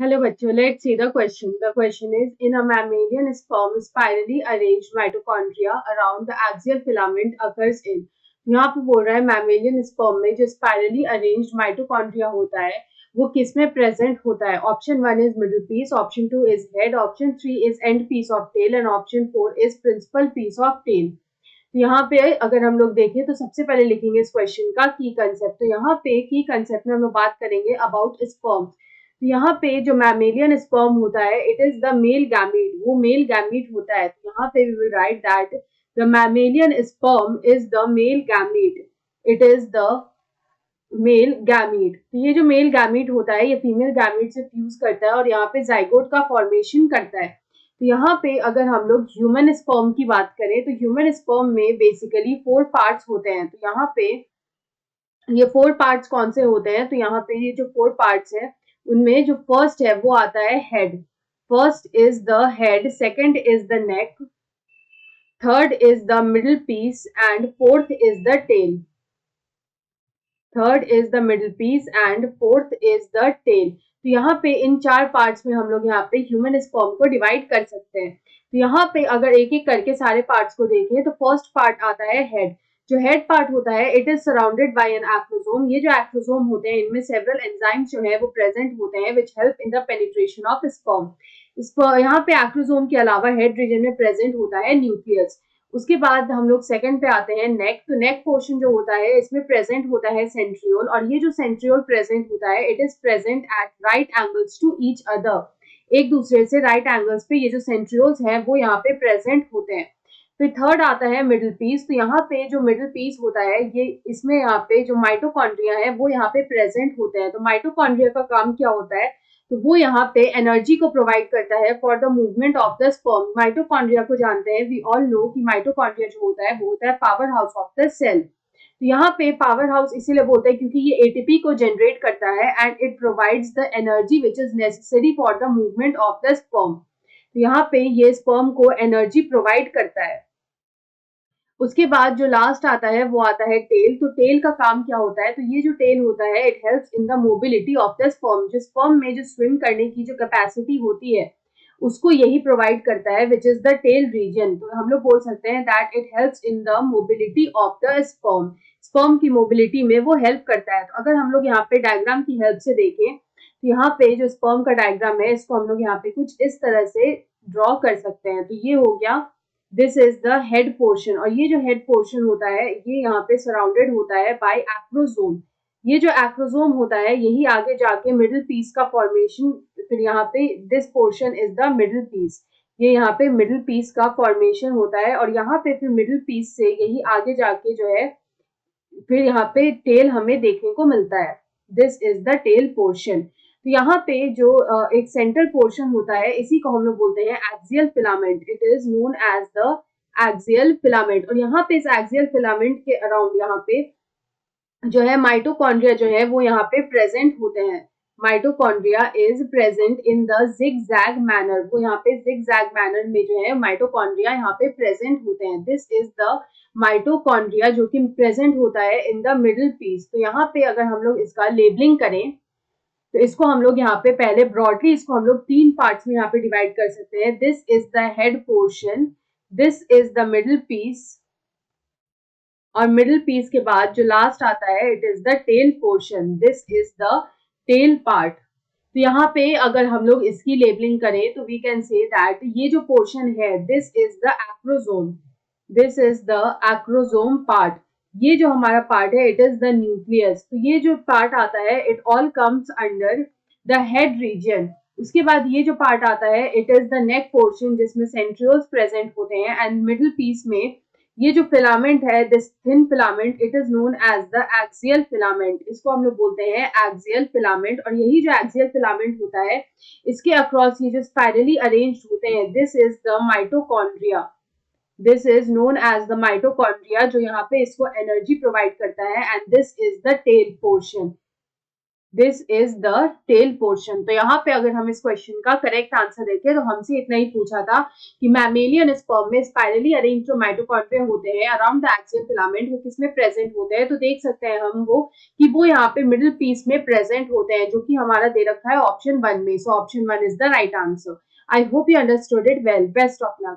Hello बच्चों, let's see the question. The question is, in a mammalian sperm, spirally arranged mitochondria around the axial filament occurs in. यहाँ पे बोल रहा है mammalian sperm में जो spirally arranged mitochondria होता है वो किस में present होता है. Option 1 is middle piece, option 2 is head, option 3 is end piece of tail and option 4 is principal piece of tail. तो यहाँ पे अगर हम लोग देखें तो सबसे पहले लिखेंगे इस क्वेश्चन का की कंसेप्ट. तो यहाँ पे की कंसेप्ट में हम लोग बात करेंगे अबाउट स्पर्म. तो यहाँ पे जो मैमेलियन स्पर्म होता है it is the male gamete, वो मेल गैमीट होता है. तो यहाँ पे we will write that the mammalian sperm is the male gamete. It is the male gamete. तो ये जो मेल गैमीट होता है ये फीमेल गैमीट से फ्यूज करता है और यहाँ पे जाइगोट का फॉर्मेशन करता है. तो यहाँ पे अगर हम लोग ह्यूमन स्पर्म की बात करें तो ह्यूमन स्पर्म में बेसिकली 4 पार्ट्स होते हैं. तो यहाँ पे ये 4 पार्ट्स कौन से होते हैं? तो यहाँ पे ये जो 4 पार्ट्स है उनमें जो फर्स्ट है वो आता है head. First is the head, second is the neck, third is the middle piece and fourth is the tail. Third is the middle piece and fourth is the tail. तो यहाँ पे इन 4 पार्ट्स में हम लोग यहाँ पे ह्यूमन स्पर्म को divide कर सकते हैं. तो यहाँ पे अगर एक एक करके सारे पार्ट्स को देखें तो फर्स्ट पार्ट आता है हेड. जो हेड पार्ट होता है it is surrounded by an acrosome. ये जो एक्रोसोम होते हैं इनमें सेवरल एंजाइम्स जो है वो प्रेजेंट होते हैं which help in the penetration of sperm. यहाँ पे एक्रोसोम के अलावा हेड रीजन में प्रेजेंट होता है न्यूक्लियस. उसके बाद हम लोग सेकंड पे आते हैं नेक. तो नेक पोर्शन जो होता है इसमें प्रेजेंट होता है सेंट्रियोल और ये जो सेंट्रियोल प्रेजेंट होता है it is present at right angles to each other. एक दूसरे से राइट एंगल्स पे ये जो सेंट्रियोल्स हैं वो यहाँ पे प्रेजेंट होते हैं. फिर थर्ड आता है मिडिल पीस. तो यहाँ पे जो मिडिल पीस होता है ये इसमें यहाँ पे जो माइटोकॉन्ड्रिया है वो यहाँ पे प्रेजेंट होते हैं. तो माइटोकॉन्ड्रिया का काम क्या होता है? तो वो यहाँ पे एनर्जी को प्रोवाइड करता है for the movement of the sperm. Mitochondria को जानते हैं, वी ऑल नो कि माइटोकॉन्ड्रिया जो होता है वो होता है power house of the cell. तो यहाँ पे पावर हाउस इसीलिए बोलते हैं क्योंकि ये एटीपी को जनरेट करता है and it provides the energy which is necessary for the movement of the sperm. तो यहाँ पे ये स्पर्म को एनर्जी प्रोवाइड करता है. उसके बाद जो लास्ट आता है वो आता है टेल. तो टेल का काम क्या होता है? तो ये जो टेल होता है it helps in the mobility of the sperm. जो स्पर्म में जो स्विम करने की जो कैपेसिटी होती है उसको यही प्रोवाइड करता है which is the tail region. तो हम लोग बोल सकते हैं that it helps in the mobility of the sperm. Sperm की मोबिलिटी में वो हेल्प करता है. तो अगर हम लोग यहाँ पे डायग्राम की हेल्प से देखें तो यहाँ पे जो स्पर्म का डायग्राम है इसको हम लोग यहाँ पे कुछ इस तरह से ड्रॉ कर सकते हैं. तो ये हो गया, this is the head portion. और ये जो हेड पोर्शन होता है ये यहाँ पे सराउंडेड होता है बाय एक्रोसोम. ये जो एक्रोसोम होता है यही आगे जाके मिडिल पीस का फॉर्मेशन. फिर यहाँ पे this portion is the middle piece. ये यहाँ पे मिडिल पीस का फॉर्मेशन होता है और यहाँ पे फिर मिडिल पीस से यही आगे जाके जो है फिर यहाँ पे टेल हमें देखने को मिलता है. This is the tail portion. तो यहाँ पे जो एक सेंट्रल पोर्शन होता है इसी को हम लोग बोलते हैं axial filament. It is known as the axial filament. और यहाँ पे इस एक्सियल फिलामेंट के अराउंड यहाँ पे जो है माइटोकॉन्ड्रिया जो है वो यहाँ पे प्रेजेंट होते हैं. Mitochondria is present in the zigzag manner. वो यहाँ पे जिगजैग मैनर में जो है माइटोकॉन्ड्रिया यहाँ पे प्रेजेंट होते हैं. दिस इज द माइटोकॉन्ड्रिया जो कि प्रेजेंट होता है इन द मिडिल पीस. तो यहाँ पे अगर हम लोग इसका लेबलिंग करें तो इसको हम लोग यहाँ पे पहले ब्रॉडली इसको हम लोग 3 पार्ट्स में यहाँ पे डिवाइड कर सकते हैं. This is the head portion, this is the middle piece और मिडिल पीस के बाद जो लास्ट आता है it is the tail portion. This is the tail part. तो यहाँ पे अगर हम लोग इसकी लेबलिंग करें तो वी कैन से दैट ये जो पोर्शन है this is the acrosome. This is the acrosome part. ये जो हमारा पार्ट है इट इज द न्यूक्लियस. तो ये जो पार्ट आता है it all comes under the head region. उसके बाद ये जो पार्ट आता है it is the neck portion जिसमें सेंट्रियोल्स प्रेजेंट होते हैं एंड मिडिल पीस में ये जो फिलामेंट है this thin filament it is known as the axial filament. इसको हम लोग बोलते हैं एक्सियल फिलामेंट. और यही जो एक्सियल फिलामेंट होता है इसके अक्रॉस ये जो स्पाइरली अरेंज्ड होते हैं this is the mitochondria. This is known as the mitochondria जो यहाँ पे इसको एनर्जी प्रोवाइड करता है and this is the tail portion. This is the tail portion. तो यहाँ पे अगर हम इस क्वेश्चन का करेक्ट आंसर देखें तो हमसे इतना ही पूछा था कि मैमेलियन स्पर्म में स्पाइरली अरेंज जो माइटोकॉन्ड्रिया होते हैं अराउंड द एक्सियल फिलामेंट वो किसमें प्रेजेंट होते हैं, तो देख सकते हैं हम वो कि वो यहाँ पे मिडिल पीस में प्रेजेंट होते हैं, जो कि हमारा दे रखा है ऑप्शन 1 में। So option 1 is the right answer. I hope you understood it well. Best of luck.